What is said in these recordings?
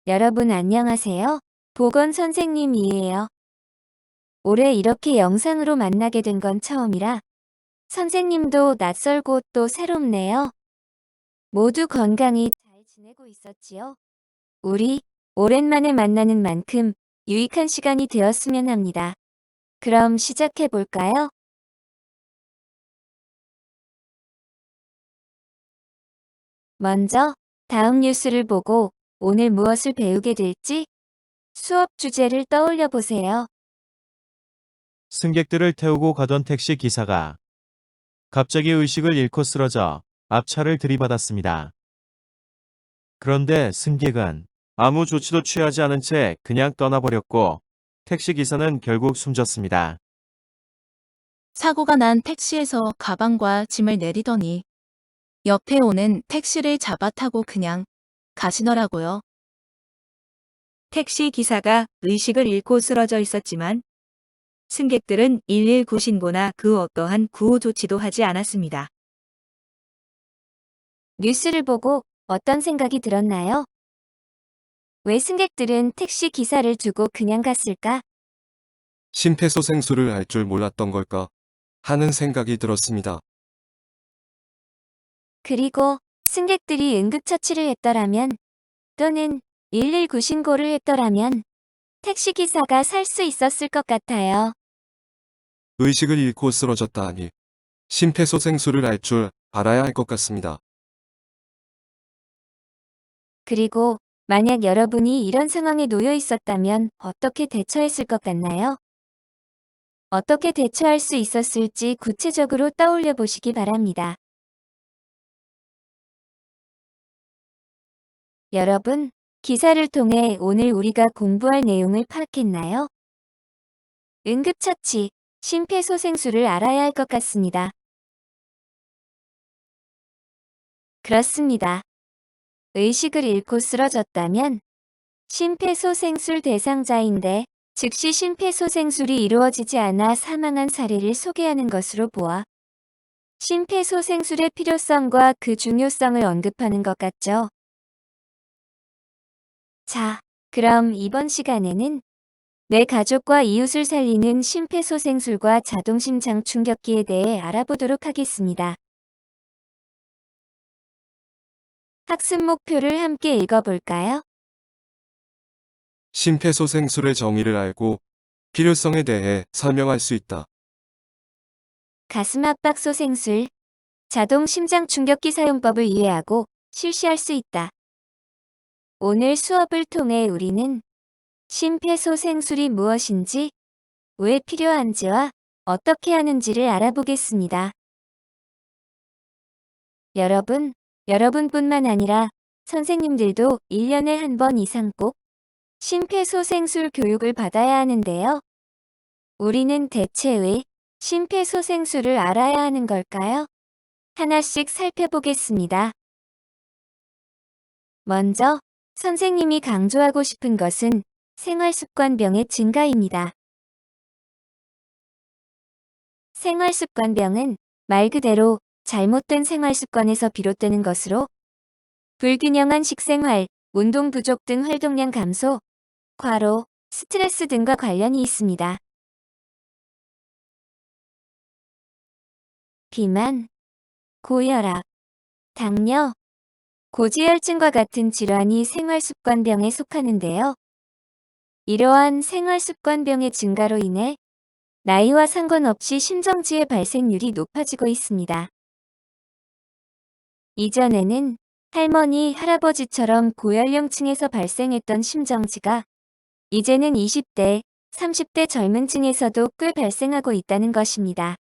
여러분 안녕하세요. 보건 선생님이에요. 올해 이렇게 영상으로 만나게 된 건 처음이라 선생님도 낯설고 또 새롭네요. 모두 건강히 잘 지내고 있었지요? 우리 오랜만에 만나는 만큼 유익한 시간이 되었으면 합니다. 그럼 시작해 볼까요? 먼저 다음 뉴스를 보고 오늘 무엇을 배우게 될지 수업 주제를 떠올려 보세요. 승객들을 태우고 가던 택시 기사가 갑자기 의식을 잃고 쓰러져 앞차를 들이받았습니다. 그런데 승객은 아무 조치도 취하지 않은 채 그냥 떠나버렸고 택시 기사는 결국 숨졌습니다. 사고가 난 택시에서 가방과 짐을 내리더니 옆에 오는 택시를 잡아 타고 그냥 가시더라고요. 택시 기사가 의식을 잃고 쓰러져 있었지만 승객들은 119 신고나 그 어떠한 구호 조치도 하지 않았습니다. 뉴스를 보고 어떤 생각이 들었나요? 왜 승객들은 택시 기사를 두고 그냥 갔을까? 심폐소생술을 알 줄 몰랐던 걸까 하는 생각이 들었습니다. 그리고 승객들이 응급처치를 했더라면 또는 119 신고를 했더라면 택시기사가 살 수 있었을 것 같아요. 의식을 잃고 쓰러졌다 하니 심폐소생술을 알 줄 알아야 할 것 같습니다. 그리고 만약 여러분이 이런 상황에 놓여 있었다면 어떻게 대처했을 것 같나요? 어떻게 대처할 수 있었을지 구체적으로 떠올려 보시기 바랍니다. 여러분, 기사를 통해 오늘 우리가 공부할 내용을 파악했나요? 응급처치, 심폐소생술을 알아야 할 것 같습니다. 그렇습니다. 의식을 잃고 쓰러졌다면 심폐소생술 대상자인데 즉시 심폐소생술이 이루어지지 않아 사망한 사례를 소개하는 것으로 보아 심폐소생술의 필요성과 그 중요성을 언급하는 것 같죠. 자, 그럼 이번 시간에는 내 가족과 이웃을 살리는 심폐소생술과 자동심장 충격기에 대해 알아보도록 하겠습니다. 학습 목표를 함께 읽어볼까요? 심폐소생술의 정의를 알고 필요성에 대해 설명할 수 있다. 가슴 압박 소생술, 자동 심장 충격기 사용법을 이해하고 실시할 수 있다. 오늘 수업을 통해 우리는 심폐소생술이 무엇인지, 왜 필요한지와 어떻게 하는지를 알아보겠습니다. 여러분뿐만 아니라 선생님들도 1년에 한 번 이상 꼭 심폐소생술 교육을 받아야 하는데요. 우리는 대체 왜 심폐소생술을 알아야 하는 걸까요? 하나씩 살펴보겠습니다. 먼저 선생님이 강조하고 싶은 것은 생활습관병의 증가입니다. 생활습관병은 말 그대로 잘못된 생활습관에서 비롯되는 것으로 불균형한 식생활, 운동 부족 등 활동량 감소, 과로, 스트레스 등과 관련이 있습니다. 비만, 고혈압, 당뇨, 고지혈증과 같은 질환이 생활습관병에 속하는데요. 이러한 생활습관병의 증가로 인해 나이와 상관없이 심정지의 발생률이 높아지고 있습니다. 이전에는 할머니, 할아버지처럼 고연령층에서 발생했던 심정지가 이제는 20대, 30대 젊은 층에서도 꽤 발생하고 있다는 것입니다.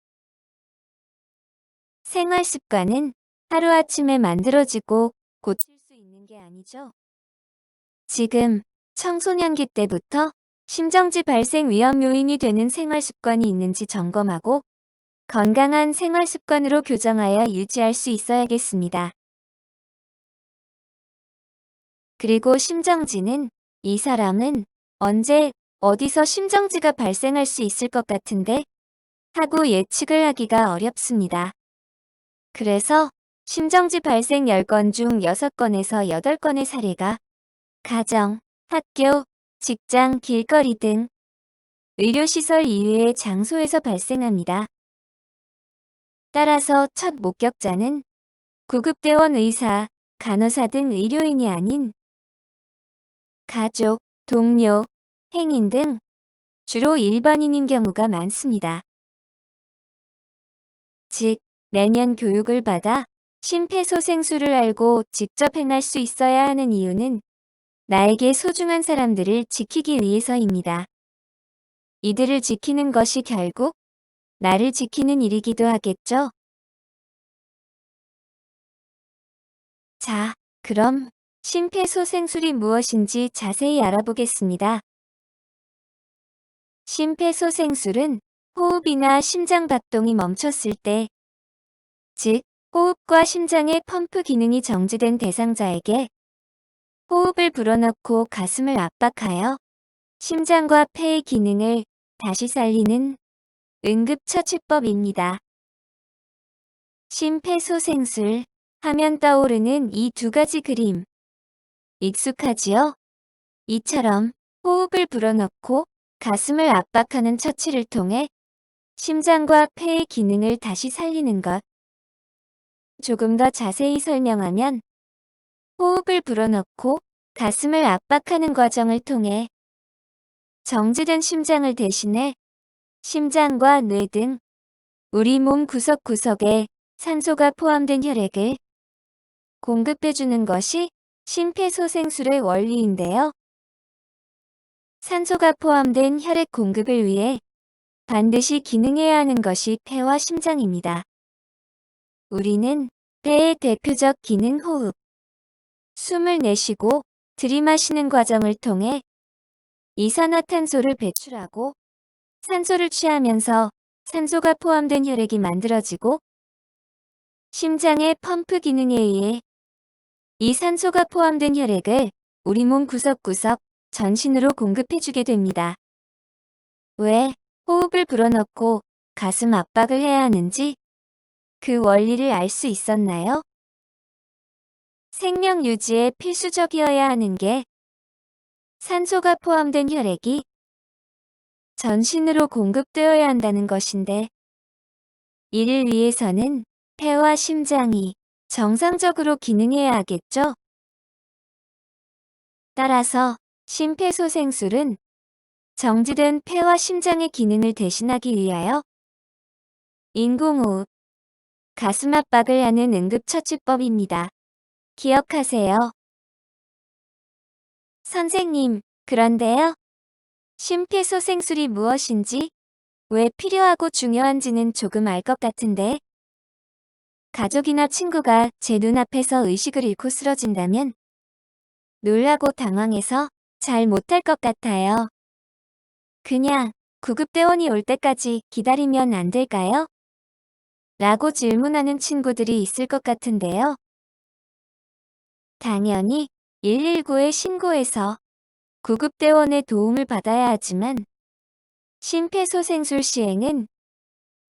생활습관은 하루아침에 만들어지고 고칠 수 있는 게 아니죠. 지금 청소년기 때부터 심정지 발생 위험 요인이 되는 생활습관이 있는지 점검하고 건강한 생활습관으로 교정하여 유지할 수 있어야겠습니다. 그리고 심정지는 이 사람은 언제, 어디서 심정지가 발생할 수 있을 것 같은데 하고 예측을 하기가 어렵습니다. 그래서 심정지 발생 10건 중 6건에서 8건의 사례가 가정, 학교, 직장, 길거리 등 의료시설 이외의 장소에서 발생합니다. 따라서 첫 목격자는 구급대원 의사, 간호사 등 의료인이 아닌 가족, 동료, 행인 등 주로 일반인인 경우가 많습니다. 즉, 매년 교육을 받아 심폐소생술을 알고 직접 행할 수 있어야 하는 이유는 나에게 소중한 사람들을 지키기 위해서입니다. 이들을 지키는 것이 결국 나를 지키는 일이기도 하겠죠? 자, 그럼 심폐소생술이 무엇인지 자세히 알아보겠습니다. 심폐소생술은 호흡이나 심장 박동이 멈췄을 때, 즉, 호흡과 심장의 펌프 기능이 정지된 대상자에게 호흡을 불어넣고 가슴을 압박하여 심장과 폐의 기능을 다시 살리는 응급처치법입니다. 심폐소생술 하면 떠오르는 이 두 가지 그림. 익숙하지요? 이처럼 호흡을 불어넣고 가슴을 압박하는 처치를 통해 심장과 폐의 기능을 다시 살리는 것. 조금 더 자세히 설명하면 호흡을 불어넣고 가슴을 압박하는 과정을 통해 정지된 심장을 대신해 심장과 뇌 등 우리 몸 구석구석에 산소가 포함된 혈액을 공급해주는 것이 심폐소생술의 원리인데요. 산소가 포함된 혈액 공급을 위해 반드시 기능해야 하는 것이 폐와 심장입니다. 우리는 폐의 대표적 기능 호흡, 숨을 내쉬고 들이마시는 과정을 통해 이산화탄소를 배출하고 산소를 취하면서 산소가 포함된 혈액이 만들어지고 심장의 펌프 기능에 의해 이 산소가 포함된 혈액을 우리 몸 구석구석 전신으로 공급해주게 됩니다. 왜 호흡을 불어넣고 가슴 압박을 해야 하는지 그 원리를 알 수 있었나요? 생명 유지에 필수적이어야 하는 게 산소가 포함된 혈액이 전신으로 공급되어야 한다는 것인데, 이를 위해서는 폐와 심장이 정상적으로 기능해야 하겠죠? 따라서 심폐소생술은 정지된 폐와 심장의 기능을 대신하기 위하여 인공호흡, 가슴 압박을 하는 응급처치법입니다. 기억하세요. 선생님, 그런데요? 심폐소생술이 무엇인지, 왜 필요하고 중요한지는 조금 알 것 같은데, 가족이나 친구가 제 눈앞에서 의식을 잃고 쓰러진다면 놀라고 당황해서 잘 못할 것 같아요. 그냥 구급대원이 올 때까지 기다리면 안 될까요? 라고 질문하는 친구들이 있을 것 같은데요. 당연히 119에 신고해서 구급대원의 도움을 받아야 하지만 심폐소생술 시행은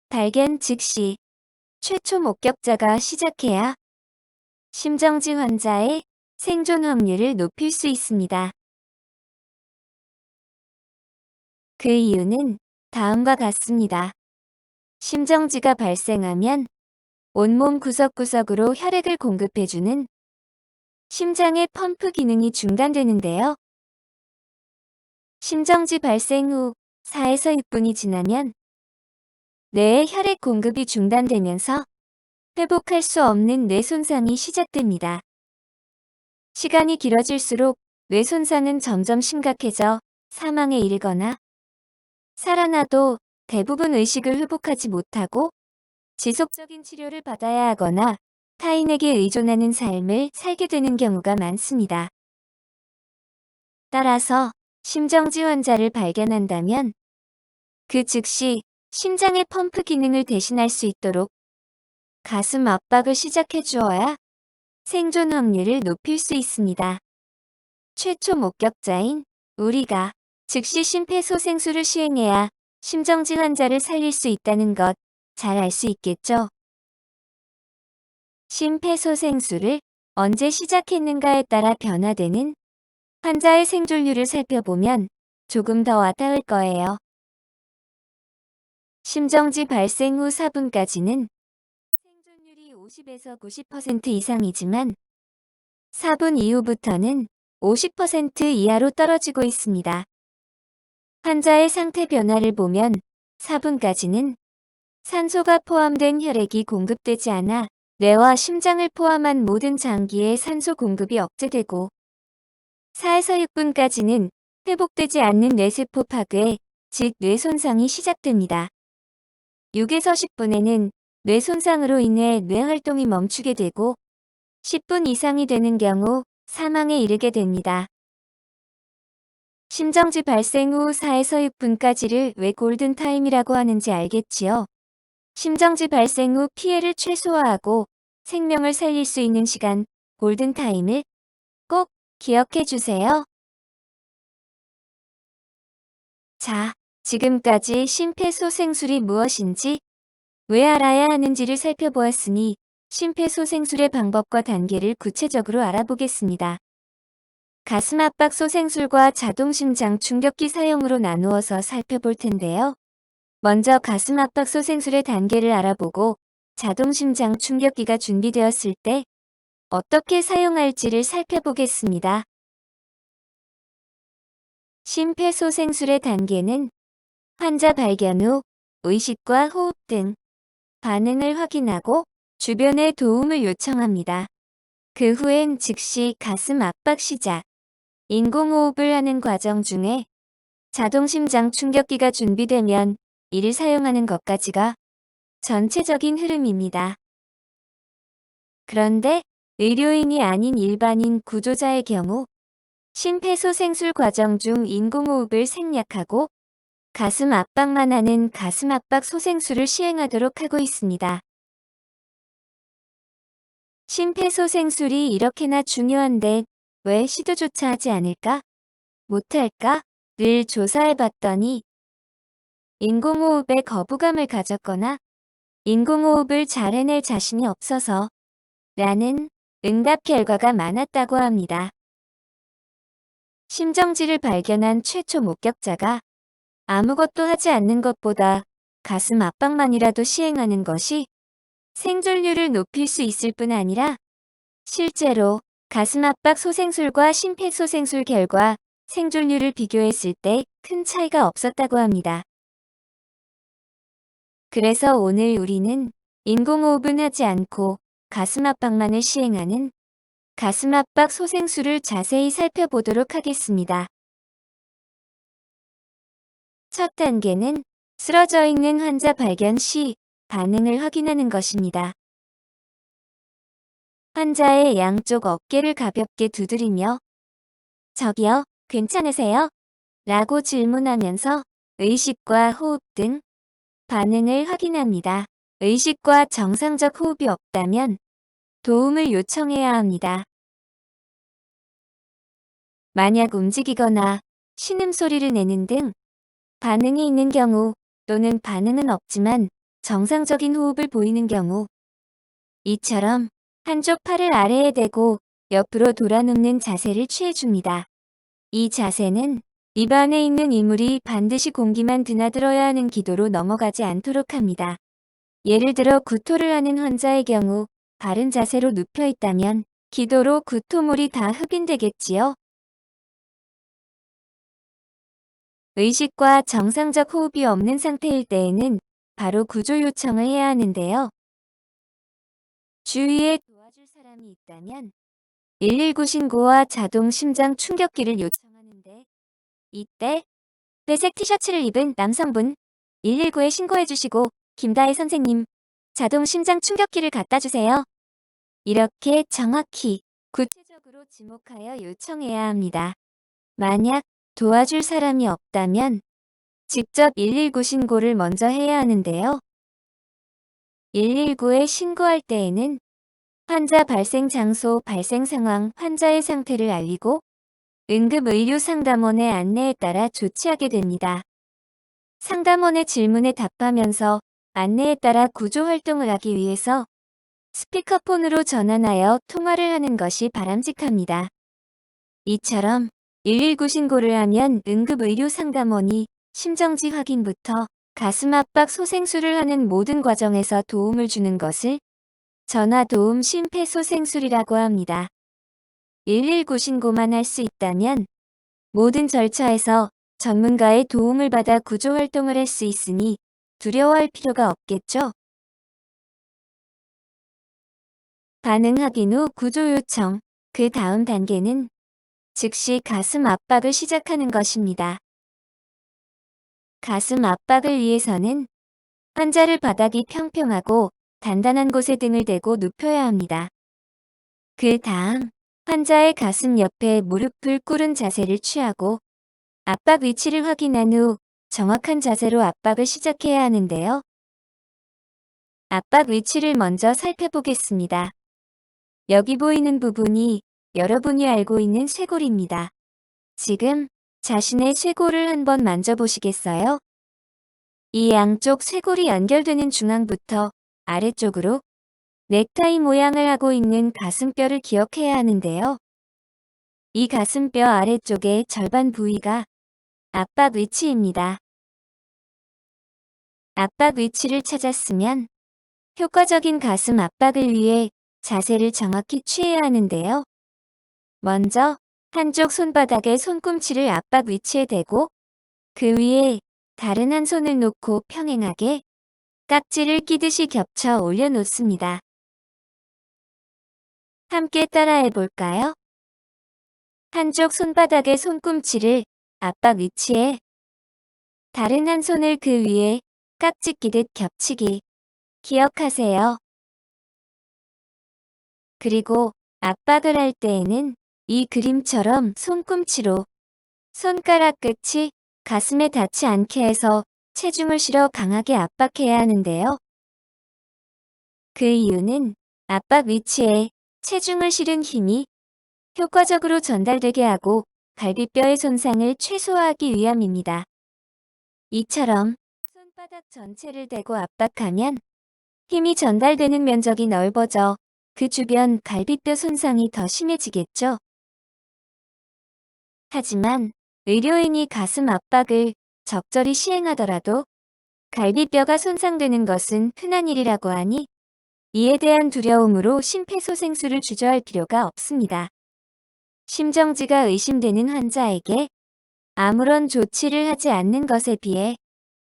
발견 즉시 최초 목격자가 시작해야 심정지 환자의 생존 확률을 높일 수 있습니다. 그 이유는 다음과 같습니다. 심정지가 발생하면 온몸 구석구석으로 혈액을 공급해주는 심장의 펌프 기능이 중단되는데요. 심정지 발생 후 4에서 6분이 지나면 뇌의 혈액 공급이 중단되면서 회복할 수 없는 뇌 손상이 시작됩니다. 시간이 길어질수록 뇌 손상은 점점 심각해져 사망에 이르거나 살아나도 대부분 의식을 회복하지 못하고 지속적인 치료를 받아야 하거나 타인에게 의존하는 삶을 살게 되는 경우가 많습니다. 따라서 심정지 환자를 발견한다면 그 즉시 심장의 펌프 기능을 대신할 수 있도록 가슴 압박을 시작해 주어야 생존 확률을 높일 수 있습니다. 최초 목격자인 우리가 즉시 심폐소생술을 시행해야 심정지 환자를 살릴 수 있다는 것 잘 알 수 있겠죠? 심폐소생술을 언제 시작했는가에 따라 변화되는 환자의 생존율을 살펴보면 조금 더 와닿을 거예요. 심정지 발생 후 4분까지는 생존율이 50에서 90% 이상이지만 4분 이후부터는 50% 이하로 떨어지고 있습니다. 환자의 상태 변화를 보면 4분까지는 산소가 포함된 혈액이 공급되지 않아 뇌와 심장을 포함한 모든 장기에 산소 공급이 억제되고 4에서 6분까지는 회복되지 않는 뇌세포 파괴, 즉 뇌 손상이 시작됩니다. 6에서 10분에는 뇌 손상으로 인해 뇌 활동이 멈추게 되고 10분 이상이 되는 경우 사망에 이르게 됩니다. 심정지 발생 후 4에서 6분까지를 왜 골든타임이라고 하는지 알겠지요? 심정지 발생 후 피해를 최소화하고 생명을 살릴 수 있는 시간, 골든타임을 꼭 기억해 주세요. 자, 지금까지 심폐소생술이 무엇인지, 왜 알아야 하는지를 살펴보았으니 심폐소생술의 방법과 단계를 구체적으로 알아보겠습니다. 가슴 압박 소생술과 자동심장 충격기 사용으로 나누어서 살펴볼 텐데요. 먼저 가슴 압박 소생술의 단계를 알아보고 자동심장 충격기가 준비되었을 때 어떻게 사용할지를 살펴보겠습니다. 심폐소생술의 단계는 환자 발견 후 의식과 호흡 등 반응을 확인하고 주변의 도움을 요청합니다. 그 후엔 즉시 가슴 압박 시작. 인공호흡을 하는 과정 중에 자동심장 충격기가 준비되면 이를 사용하는 것까지가 전체적인 흐름입니다. 그런데 의료인이 아닌 일반인 구조자의 경우 심폐소생술 과정 중 인공호흡을 생략하고 가슴 압박만 하는 가슴 압박 소생술을 시행하도록 하고 있습니다. 심폐소생술이 이렇게나 중요한데 왜 시도조차 하지 않을까? 못할까? 를 조사해봤더니 인공호흡에 거부감을 가졌거나 인공호흡을 잘 해낼 자신이 없어서 라는 응답 결과가 많았다고 합니다. 심정지를 발견한 최초 목격자가 아무것도 하지 않는 것보다 가슴 압박만이라도 시행하는 것이 생존율을 높일 수 있을 뿐 아니라 실제로 가슴 압박 소생술과 심폐소생술 결과 생존율을 비교했을 때 큰 차이가 없었다고 합니다. 그래서 오늘 우리는 인공호흡은 하지 않고 가슴 압박만을 시행하는 가슴 압박 소생술을 자세히 살펴보도록 하겠습니다. 첫 단계는 쓰러져 있는 환자 발견 시 반응을 확인하는 것입니다. 환자의 양쪽 어깨를 가볍게 두드리며 "저기요, 괜찮으세요?" 라고 질문하면서 의식과 호흡 등 반응을 확인합니다. 의식과 정상적 호흡이 없다면 도움을 요청해야 합니다. 만약 움직이거나 신음소리를 내는 등 반응이 있는 경우 또는 반응은 없지만 정상적인 호흡을 보이는 경우 이처럼 한쪽 팔을 아래에 대고 옆으로 돌아 눕는 자세를 취해줍니다. 이 자세는 입 안에 있는 이물이 반드시 공기만 드나들어야 하는 기도로 넘어가지 않도록 합니다. 예를 들어 구토를 하는 환자의 경우 바른 자세로 눕혀 있다면 기도로 구토물이 다 흡인되겠지요. 의식과 정상적 호흡이 없는 상태일 때에는 바로 구조 요청을 해야 하는데요. 주위에 도와줄 사람이 있다면 119 신고와 자동 심장 충격기를 요청하는데 이때 회색 티셔츠를 입은 남성분 119에 신고해 주시고 김다혜 선생님 자동 심장 충격기를 갖다 주세요. 이렇게 정확히 구체적으로 지목하여 요청해야 합니다. 만약 도와줄 사람이 없다면 직접 119 신고를 먼저 해야 하는데요. 119에 신고할 때에는 환자 발생 장소, 발생 상황, 환자의 상태를 알리고 응급의료 상담원의 안내에 따라 조치하게 됩니다. 상담원의 질문에 답하면서 안내에 따라 구조 활동을 하기 위해서 스피커폰으로 전환하여 통화를 하는 것이 바람직합니다. 이처럼 119 신고를 하면 응급의료상담원이 심정지 확인부터 가슴 압박 소생술을 하는 모든 과정에서 도움을 주는 것을 전화도움 심폐소생술이라고 합니다. 119 신고만 할 수 있다면 모든 절차에서 전문가의 도움을 받아 구조 활동을 할 수 있으니 두려워할 필요가 없겠죠? 반응 확인 후 구조 요청. 그 다음 단계는 즉시 가슴 압박을 시작하는 것입니다. 가슴 압박을 위해서는 환자를 바닥이 평평하고 단단한 곳에 등을 대고 눕혀야 합니다. 그 다음 환자의 가슴 옆에 무릎을 꿇은 자세를 취하고 압박 위치를 확인한 후 정확한 자세로 압박을 시작해야 하는데요. 압박 위치를 먼저 살펴보겠습니다. 여기 보이는 부분이 여러분이 알고 있는 쇄골입니다. 지금 자신의 쇄골을 한번 만져보시겠어요? 이 양쪽 쇄골이 연결되는 중앙부터 아래쪽으로 넥타이 모양을 하고 있는 가슴뼈를 기억해야 하는데요. 이 가슴뼈 아래쪽의 절반 부위가 압박 위치입니다. 압박 위치를 찾았으면 효과적인 가슴 압박을 위해 자세를 정확히 취해야 하는데요. 먼저 한쪽 손바닥에 손꿈치를 압박 위치에 대고 그 위에 다른 한 손을 놓고 평행하게 깍지를 끼듯이 겹쳐 올려놓습니다. 함께 따라해 볼까요? 한쪽 손바닥에 손꿈치를 압박 위치에 다른 한 손을 그 위에 깍지 끼듯 겹치기. 기억하세요. 그리고 압박을 할 때에는 이 그림처럼 손꿈치로 손가락 끝이 가슴에 닿지 않게 해서 체중을 실어 강하게 압박해야 하는데요. 그 이유는 압박 위치에 체중을 실은 힘이 효과적으로 전달되게 하고 갈비뼈의 손상을 최소화하기 위함입니다. 이처럼 손바닥 전체를 대고 압박하면 힘이 전달되는 면적이 넓어져 그 주변 갈비뼈 손상이 더 심해지겠죠. 하지만 의료인이 가슴 압박을 적절히 시행하더라도 갈비뼈가 손상되는 것은 흔한 일이라고 하니 이에 대한 두려움으로 심폐소생술을 주저할 필요가 없습니다. 심정지가 의심되는 환자에게 아무런 조치를 하지 않는 것에 비해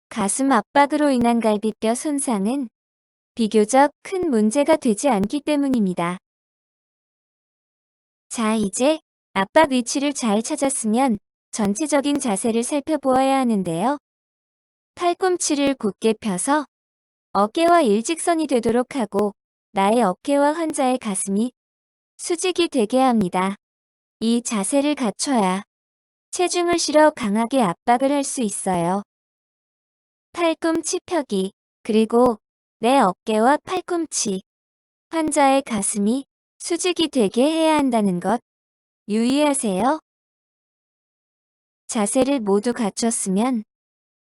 가슴 압박으로 인한 갈비뼈 손상은 비교적 큰 문제가 되지 않기 때문입니다. 자, 이제 압박 위치를 잘 찾았으면 전체적인 자세를 살펴보아야 하는데요. 팔꿈치를 곧게 펴서 어깨와 일직선이 되도록 하고 나의 어깨와 환자의 가슴이 수직이 되게 합니다. 이 자세를 갖춰야 체중을 실어 강하게 압박을 할 수 있어요. 팔꿈치 펴기, 그리고 내 어깨와 팔꿈치, 환자의 가슴이 수직이 되게 해야 한다는 것 유의하세요. 자세를 모두 갖췄으면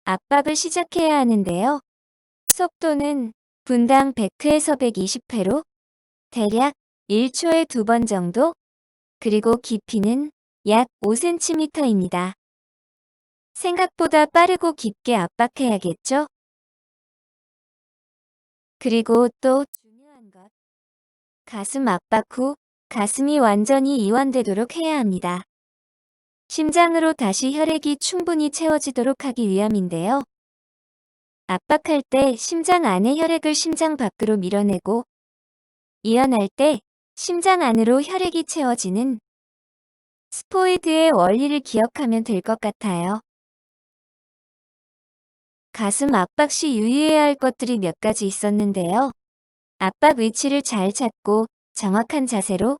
압박을 시작해야 하는데요. 속도는 분당 100회에서 120회로 대략 1초에 2번 정도, 그리고 깊이는 약 5cm입니다. 생각보다 빠르고 깊게 압박해야겠죠? 그리고 또 중요한 것. 가슴 압박 후 가슴이 완전히 이완되도록 해야 합니다. 심장으로 다시 혈액이 충분히 채워지도록 하기 위함인데요. 압박할 때 심장 안의 혈액을 심장 밖으로 밀어내고 이완할 때 심장 안으로 혈액이 채워지는 스포이드의 원리를 기억하면 될 것 같아요. 가슴 압박 시 유의해야 할 것들이 몇 가지 있었는데요. 압박 위치를 잘 찾고 정확한 자세로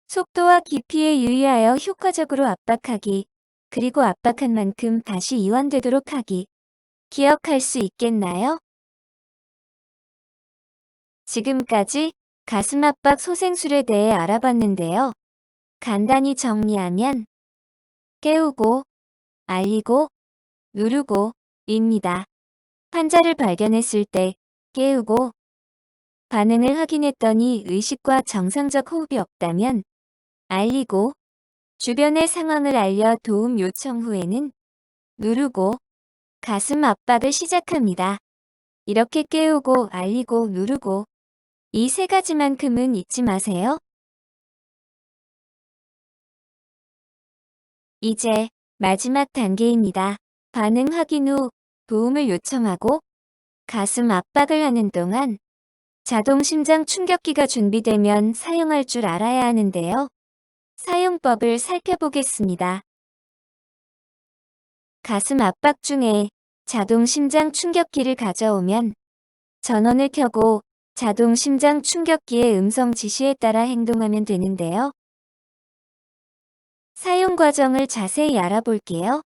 속도와 깊이에 유의하여 효과적으로 압박하기, 그리고 압박한 만큼 다시 이완되도록 하기. 기억할 수 있겠나요? 지금까지 가슴 압박 소생술에 대해 알아봤는데요. 간단히 정리하면 깨우고, 알리고, 누르고 입니다. 환자를 발견했을 때 깨우고 반응을 확인했더니 의식과 정상적 호흡이 없다면 알리고 주변의 상황을 알려 도움 요청 후에는 누르고 가슴 압박을 시작합니다. 이렇게 깨우고 알리고 누르고 이 세 가지만큼은 잊지 마세요. 이제 마지막 단계입니다. 반응 확인 후 도움을 요청하고 가슴 압박을 하는 동안 자동 심장 충격기가 준비되면 사용할 줄 알아야 하는데요. 사용법을 살펴보겠습니다. 가슴 압박 중에 자동 심장 충격기를 가져오면 전원을 켜고 자동 심장 충격기의 음성 지시에 따라 행동하면 되는데요. 사용 과정을 자세히 알아볼게요.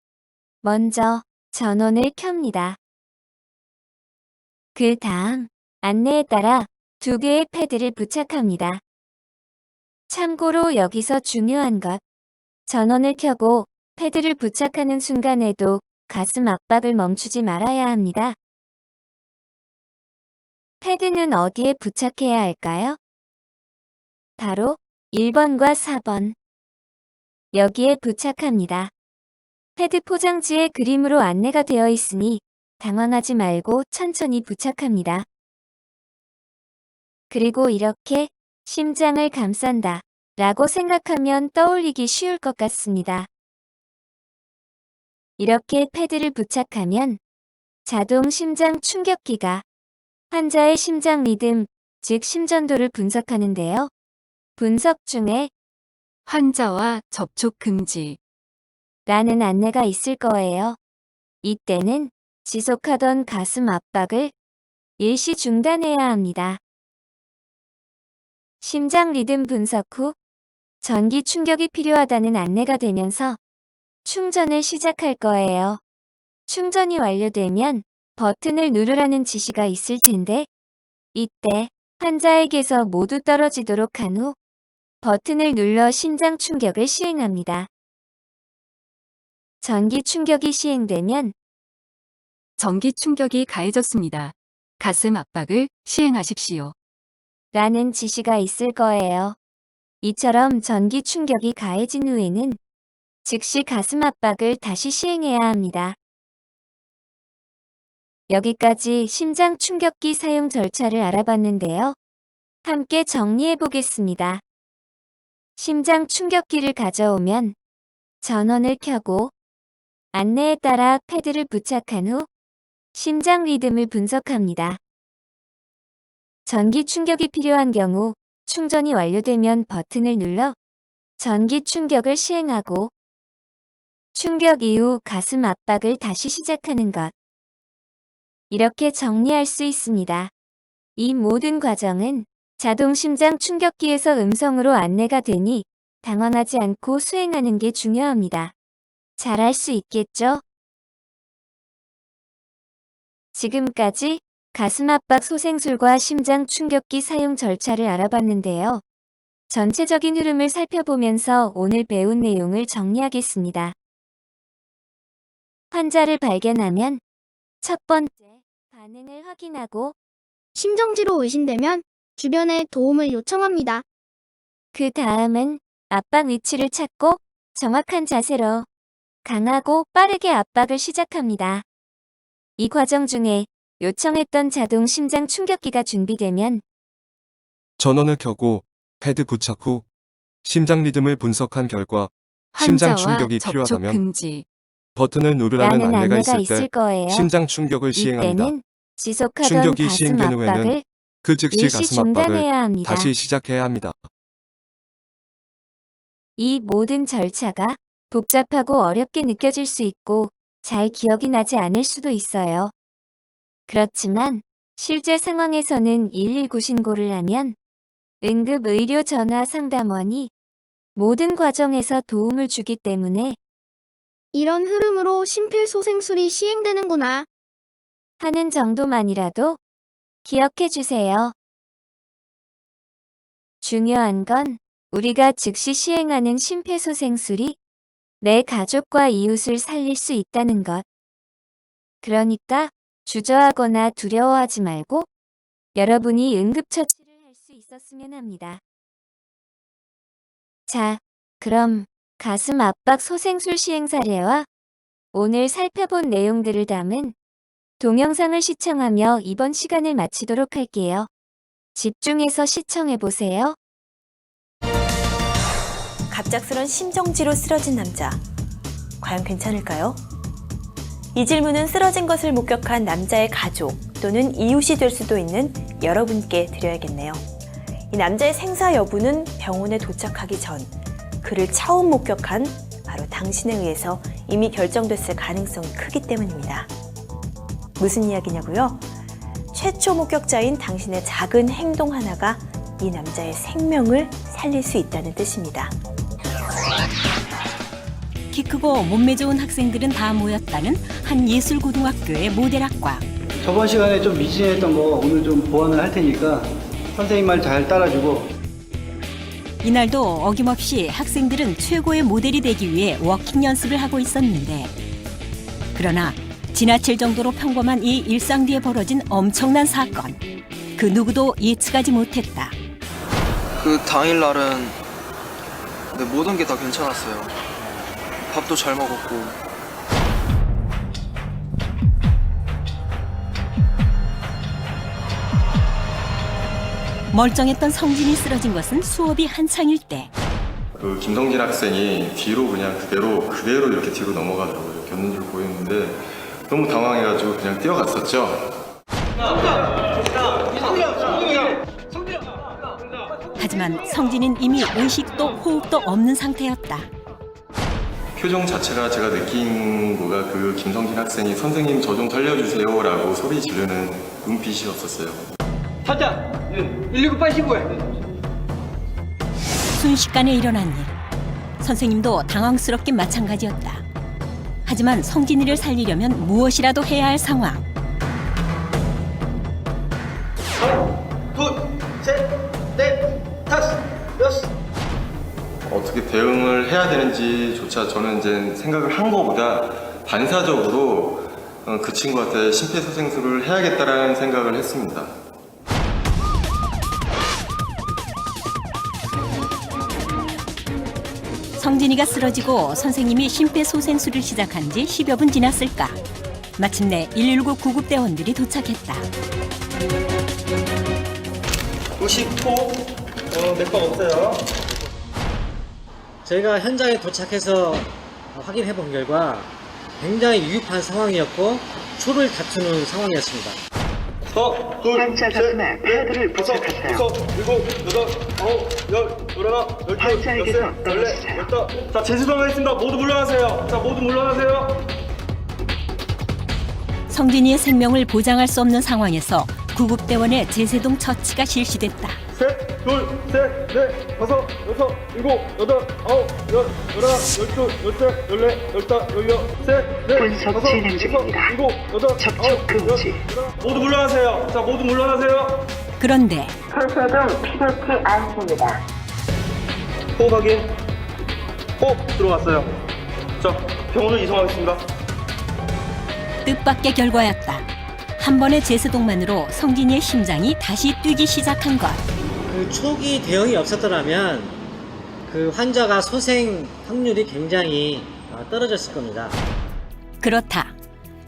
먼저 전원을 켭니다. 그 다음 안내에 따라 2개의 패드를 부착합니다. 참고로 여기서 중요한 것, 전원을 켜고 패드를 부착하는 순간에도 가슴 압박을 멈추지 말아야 합니다. 패드는 어디에 부착해야 할까요? 바로 1번과 4번. 여기에 부착합니다. 패드 포장지에 그림으로 안내가 되어 있으니 당황하지 말고 천천히 부착합니다. 그리고 이렇게 심장을 감싼다 라고 생각하면 떠올리기 쉬울 것 같습니다. 이렇게 패드를 부착하면 자동 심장 충격기가 환자의 심장 리듬, 즉 심전도를 분석하는데요. 분석 중에 환자와 접촉 금지. 라는 안내가 있을 거예요. 이때는 지속하던 가슴 압박을 일시 중단해야 합니다. 심장 리듬 분석 후 전기 충격이 필요하다는 안내가 되면서 충전을 시작할 거예요. 충전이 완료되면 버튼을 누르라는 지시가 있을 텐데 이때 환자에게서 모두 떨어지도록 한 후 버튼을 눌러 심장 충격을 시행합니다. 전기 충격이 시행되면 전기 충격이 가해졌습니다. 가슴 압박을 시행하십시오. 라는 지시가 있을 거예요. 이처럼 전기 충격이 가해진 후에는 즉시 가슴 압박을 다시 시행해야 합니다. 여기까지 심장 충격기 사용 절차를 알아봤는데요. 함께 정리해 보겠습니다. 심장 충격기를 가져오면 전원을 켜고 안내에 따라 패드를 부착한 후 심장 리듬을 분석합니다. 전기 충격이 필요한 경우 충전이 완료되면 버튼을 눌러 전기 충격을 시행하고 충격 이후 가슴 압박을 다시 시작하는 것. 이렇게 정리할 수 있습니다. 이 모든 과정은 자동 심장 충격기에서 음성으로 안내가 되니 당황하지 않고 수행하는 게 중요합니다. 잘할 수 있겠죠? 지금까지 가슴 압박 소생술과 심장 충격기 사용 절차를 알아봤는데요. 전체적인 흐름을 살펴보면서 오늘 배운 내용을 정리하겠습니다. 환자를 발견하면 첫 번째, 반응을 확인하고 심정지로 의심되면 주변에 도움을 요청합니다. 그 다음은 압박 위치를 찾고 정확한 자세로 강하고 빠르게 압박을 시작합니다. 이 과정 중에 요청했던 자동 심장 충격기가 준비되면 전원을 켜고 패드 부착 후 심장 리듬을 분석한 결과 심장 환자와 충격이 접촉 필요하다면 금지. 버튼을 누르라는 라는 안내가 안내가 있을 있을 때 거예요. 심장 충격을 시행합니다. 이때는 지속하던 충격이 가슴 시행된 후에는 압박을 그 즉시 일시 가슴 압박을 중단해야 합니다. 다시 시작해야 합니다. 이 모든 절차가 복잡하고 어렵게 느껴질 수 있고 잘 기억이 나지 않을 수도 있어요. 그렇지만 실제 상황에서는 119 신고를 하면 응급의료 전화 상담원이 모든 과정에서 도움을 주기 때문에 이런 흐름으로 심폐소생술이 시행되는구나. 하는 정도만이라도 기억해 주세요. 중요한 건 우리가 즉시 시행하는 심폐소생술이 내 가족과 이웃을 살릴 수 있다는 것. 그러니까 주저하거나 두려워하지 말고 여러분이 응급처치를 할 수 있었으면 합니다. 자, 그럼 가슴 압박 소생술 시행 사례와 오늘 살펴본 내용들을 담은 동영상을 시청하며 이번 시간을 마치도록 할게요. 집중해서 시청해보세요. 갑작스런 심정지로 쓰러진 남자. 과연 괜찮을까요? 이 질문은 쓰러진 것을 목격한 남자의 가족 또는 이웃이 될 수도 있는 여러분께 드려야겠네요. 이 남자의 생사 여부는 병원에 도착하기 전 그를 처음 목격한 바로 당신에 의해서 이미 결정됐을 가능성이 크기 때문입니다. 무슨 이야기냐고요? 최초 목격자인 당신의 작은 행동 하나가 이 남자의 생명을 살릴 수 있다는 뜻입니다. 키 크고 몸매 좋은 학생들은 다 모였다는 한 예술고등학교의 모델학과. 저번 시간에 좀 미진했던 거 오늘 좀 보완을 할 테니까 선생님 말 잘 따라주고. 이날도 어김없이 학생들은 최고의 모델이 되기 위해 워킹 연습을 하고 있었는데, 그러나 지나칠 정도로 평범한 이 일상 뒤에 벌어진 엄청난 사건. 그 누구도 예측하지 못했다. 그 당일날은 모든 게 다 괜찮았어요. 밥도 잘 먹었고. 멀쩡했던 성진이 쓰러진 것은 수업이 한창일 때. 그 김성진 학생이 뒤로 그냥 그대로 이렇게 뒤로 넘어가더라고요. 이렇게 였는 줄 보였는데 너무 당황해가지고 그냥 뛰어갔었죠. 하지만 성진은 이미 의식도 호흡도 없는 상태였다. 표정 자체가 제가 느낀 거가 그 김성진 학생이 선생님 저 좀 살려주세요 라고 소리 지르는 눈빛이었었어요. 타자! 119 85에! 순식간에 일어난 일. 선생님도 당황스럽긴 마찬가지였다. 하지만 성진이를 살리려면 무엇이라도 해야 할 상황. 둘, 셋, 넷, 다섯, 여섯. 어떻게 대응을 해야 되는지조차 저는 이제 생각을 한 거보다 반사적으로 그 친구한테 심폐소생술을 해야겠다라는 생각을 했습니다. 성진이가 쓰러지고 선생님이 심폐소생술을 시작한 지 10여 분 지났을까. 마침내 119 구급대원들이 도착했다. 의식호 맥박 없어요. 저희가 현장에 도착해서 확인해 본 결과 굉장히 위급한 상황이었고 초를 다투는 상황이었습니다. 환자 가슴에 패드를 부착하세요. 환자에게서 떨어지세요. 자, 재수동하겠습니다. 모두 물러나세요. 자, 모두 물러나세요. 성진이의 생명을 보장할 수 없는 상황에서 구급대원의 제세동 처치가 실시됐다. 셋, 둘, 셋, 넷, 다섯, 여섯, 일곱, 여덟, 아홉, 열, 열하나, 열둘, 열셋, 열넷, 열다, 열여, 셋, 넷, 분석 다섯, 진행 여섯, 중입니다. 일곱, 여덟, 접촉 아홉, 금지. 열. 모두 물러나세요. 자, 모두 물러나세요. 그런데 손소독 필요치 않습니다. 호흡 확인. 호흡 들어갔어요. 자, 병원을 이송하겠습니다. 뜻밖의 결과였다. 한 번의 제세동만으로 성진이의 심장이 다시 뛰기 시작한 것. 그 초기 대응이 없었더라면 그 환자가 소생 확률이 굉장히 떨어졌을 겁니다. 그렇다.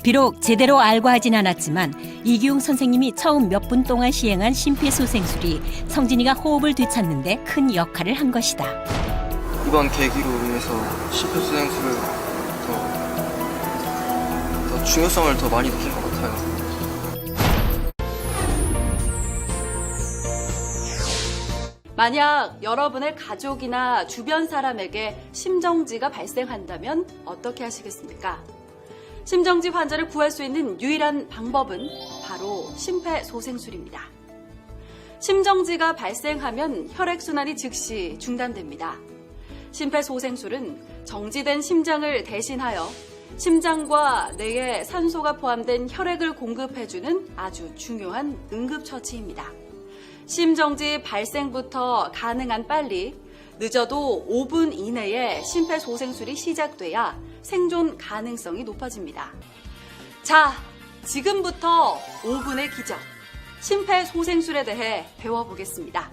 비록 제대로 알고 하진 않았지만 이기용 선생님이 처음 몇 분 동안 시행한 심폐소생술이 성진이가 호흡을 되찾는 데 큰 역할을 한 것이다. 이번 계기로 인해서 심폐소생술을 더 중요성을 더 많이 느낀 것 같아요. 만약 여러분의 가족이나 주변 사람에게 심정지가 발생한다면 어떻게 하시겠습니까? 심정지 환자를 구할 수 있는 유일한 방법은 바로 심폐소생술입니다. 심정지가 발생하면 혈액순환이 즉시 중단됩니다. 심폐소생술은 정지된 심장을 대신하여 심장과 뇌에 산소가 포함된 혈액을 공급해주는 아주 중요한 응급처치입니다. 심정지 발생부터 가능한 빨리, 늦어도 5분 이내에 심폐소생술이 시작돼야 생존 가능성이 높아집니다. 자, 지금부터 5분의 기적, 심폐소생술에 대해 배워보겠습니다.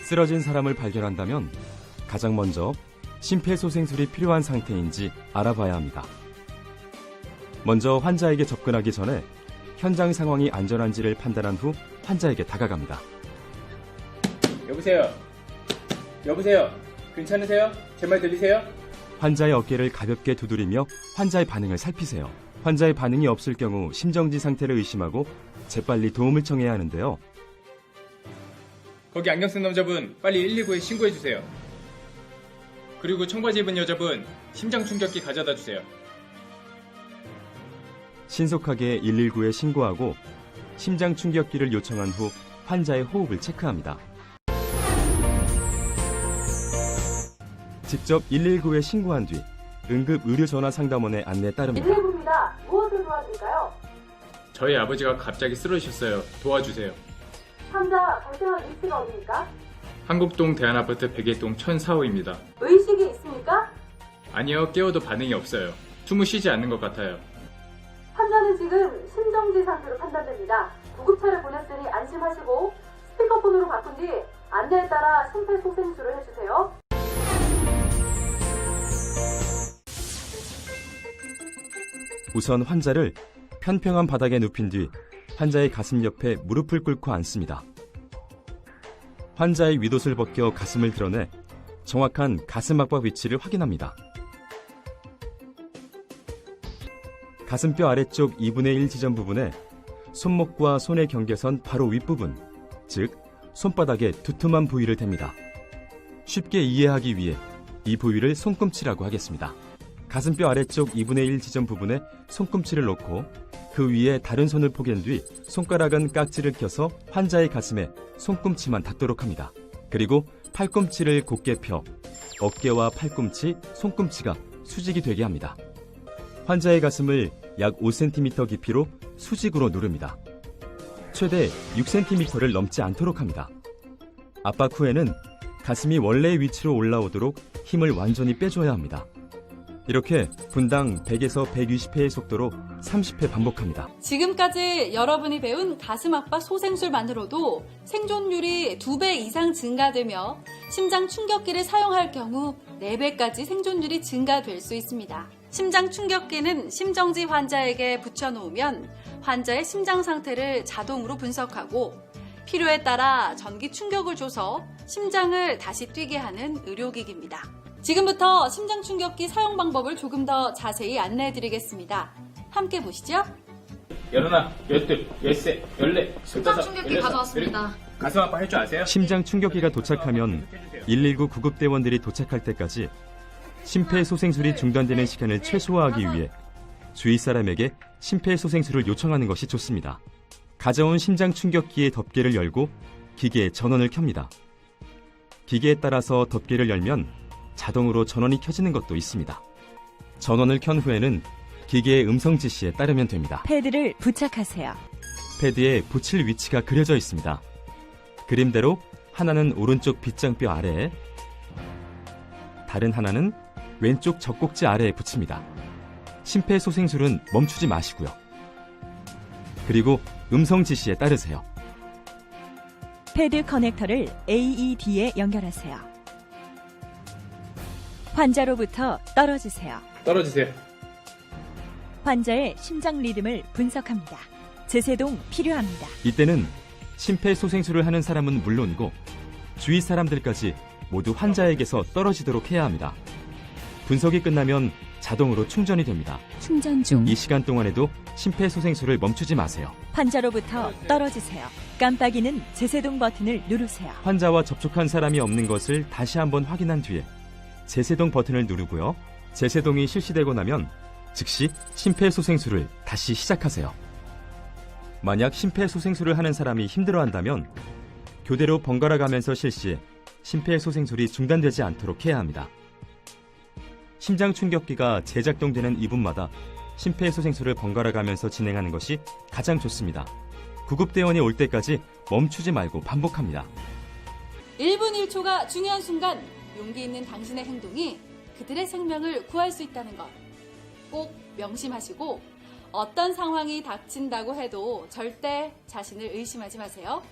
쓰러진 사람을 발견한다면 가장 먼저 심폐소생술이 필요한 상태인지 알아봐야 합니다. 먼저 환자에게 접근하기 전에 현장 상황이 안전한지를 판단한 후 환자에게 다가갑니다. 여보세요? 여보세요? 괜찮으세요? 제 말 들리세요? 환자의 어깨를 가볍게 두드리며 환자의 반응을 살피세요. 환자의 반응이 없을 경우 심정지 상태를 의심하고 재빨리 도움을 청해야 하는데요. 거기 안경 쓴 남자분 빨리 119에 신고해주세요. 그리고 청바지 입은 여자분 심장 충격기 가져다 주세요. 신속하게 119에 신고하고 심장 충격기를 요청한 후 환자의 호흡을 체크합니다. 직접 119에 신고한 뒤 응급 의료 전화 상담원의 안내에 따릅니다. 119입니다. 무엇을 도와드릴까요? 저희 아버지가 갑자기 쓰러지셨어요. 도와주세요. 환자 발생한 위치가 어디입니까? 한국동 대한아파트 101동 1004호입니다. 의식이 있습니까? 아니요, 깨워도 반응이 없어요. 숨을 쉬지 않는 것 같아요. 환자는 지금 심정지 상태로 판단됩니다. 구급차를 보냈으니 안심하시고 스피커폰으로 바꾼 뒤 안내에 따라 심폐소생술을 해주세요. 우선 환자를 편평한 바닥에 눕힌 뒤 환자의 가슴 옆에 무릎을 꿇고 앉습니다. 환자의 윗옷을 벗겨 가슴을 드러내 정확한 가슴 압박 위치를 확인합니다. 가슴뼈 아래쪽 2분의 1 지점 부분에 손목과 손의 경계선 바로 윗부분, 즉 손바닥에 두툼한 부위를 댑니다. 쉽게 이해하기 위해 이 부위를 손꿈치라고 하겠습니다. 가슴뼈 아래쪽 2분의 1 지점 부분에 손꿈치를 놓고 그 위에 다른 손을 포갠 뒤 손가락은 깍지를 껴서 환자의 가슴에 손꿈치만 닿도록 합니다. 그리고 팔꿈치를 곧게 펴 어깨와 팔꿈치, 손꿈치가 수직이 되게 합니다. 환자의 가슴을 약 5cm 깊이로 수직으로 누릅니다. 최대 6cm를 넘지 않도록 합니다. 압박 후에는 가슴이 원래의 위치로 올라오도록 힘을 완전히 빼줘야 합니다. 이렇게 분당 100에서 120회의 속도로 30회 반복합니다. 지금까지 여러분이 배운 가슴 압박 소생술만으로도 생존율이 2배 이상 증가되며 심장 충격기를 사용할 경우 4배까지 생존율이 증가될 수 있습니다. 심장 충격기는 심정지 환자에게 붙여놓으면 환자의 심장 상태를 자동으로 분석하고 필요에 따라 전기 충격을 줘서 심장을 다시 뛰게 하는 의료기기입니다. 지금부터 심장 충격기 사용 방법을 조금 더 자세히 안내해 드리겠습니다. 함께 보시죠. 열하나, 열둘, 열세, 열네, 심장 충격기 가져왔습니다. 가슴 아파 할 줄 아세요? 심장 충격기가 도착하면 119 구급대원들이 도착할 때까지 심폐소생술이 중단되는 시간을 최소화하기 위해 주위 사람에게 심폐소생술을 요청하는 것이 좋습니다. 가져온 심장 충격기의 덮개를 열고 기계에 전원을 켭니다. 기계에 따라서 덮개를 열면 자동으로 전원이 켜지는 것도 있습니다. 전원을 켠 후에는 기계의 음성 지시에 따르면 됩니다. 패드를 부착하세요. 패드에 붙일 위치가 그려져 있습니다. 그림대로 하나는 오른쪽 빗장뼈 아래에, 다른 하나는 왼쪽 젖꼭지 아래에 붙입니다. 심폐소생술은 멈추지 마시고요. 그리고 음성 지시에 따르세요. 패드 커넥터를 AED에 연결하세요. 환자로부터 떨어지세요. 떨어지세요. 환자의 심장 리듬을 분석합니다. 제세동 필요합니다. 이때는 심폐소생술을 하는 사람은 물론이고 주위 사람들까지 모두 환자에게서 떨어지도록 해야 합니다. 분석이 끝나면 자동으로 충전이 됩니다. 충전 중. 이 시간 동안에도 심폐소생술을 멈추지 마세요. 환자로부터 떨어지세요. 깜빡이는 제세동 버튼을 누르세요. 환자와 접촉한 사람이 없는 것을 다시 한번 확인한 뒤에 제세동 버튼을 누르고요. 제세동이 실시되고 나면 즉시 심폐소생술을 다시 시작하세요. 만약 심폐소생술을 하는 사람이 힘들어한다면 교대로 번갈아 가면서 실시해 심폐소생술이 중단되지 않도록 해야 합니다. 심장 충격기가 재작동되는 2분마다 심폐소생술을 번갈아 가면서 진행하는 것이 가장 좋습니다. 구급대원이 올 때까지 멈추지 말고 반복합니다. 1분 1초가 중요한 순간 용기 있는 당신의 행동이 그들의 생명을 구할 수 있다는 것 꼭 명심하시고 어떤 상황이 닥친다고 해도 절대 자신을 의심하지 마세요.